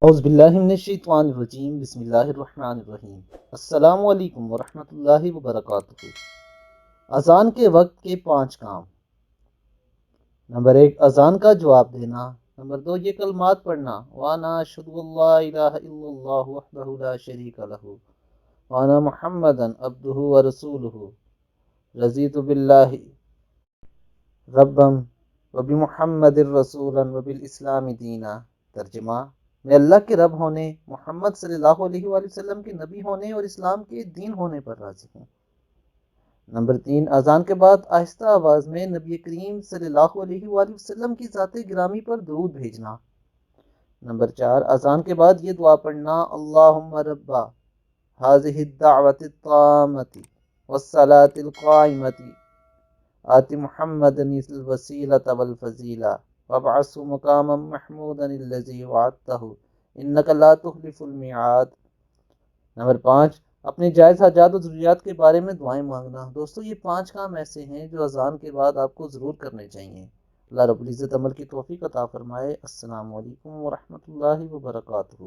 اعوذ باللہ من الشیطان الرجیم، بسم اللہ الرحمن الرحیم۔ السلام علیکم ورحمۃ اللہ وبرکاتہ۔ اذان کے وقت کے 5 کام۔ نمبر 1، اذان کا جواب دینا۔ نمبر 2، یہ کلمات پڑھنا: وانا اشہد ان لا الہ الا اللہ وحدہ لا شریک لہ وانا محمدا عبدہ ورسولہ رضیت باللہ ربا وبمحمد رسولا وبالاسلام دینا۔ ترجمہ: میں اللہ کے رب ہونے، محمد صلی اللہ علیہ وآلہ وسلم کے نبی ہونے اور اسلام کے دین ہونے پر راضی ہوں۔ نمبر 3، اذان کے بعد آہستہ آواز میں نبی کریم صلی اللہ علیہ وآلہ وسلم کی ذات گرامی پر درود بھیجنا۔ نمبر 4، اذان کے بعد یہ دعا پڑھنا: اللہم رب ہذہ الدعوۃ التامۃ والصلاۃ القائمۃ آت محمدا الوسیلۃ والفضیلۃ وابعثہ مقاما محمودا الذی وعدتہ انک لا تخلف المیعاد۔ نمبر 5، اپنے جائز حاجات و ضروریات کے بارے میں دعائیں مانگنا۔ دوستو، یہ 5 کام ایسے ہیں جو اذان کے بعد آپ کو ضرور کرنے چاہیے۔ اللہ رب العزت عمل کی توفیق عطا فرمائے۔ السلام علیکم ورحمۃ اللہ وبرکاتہ۔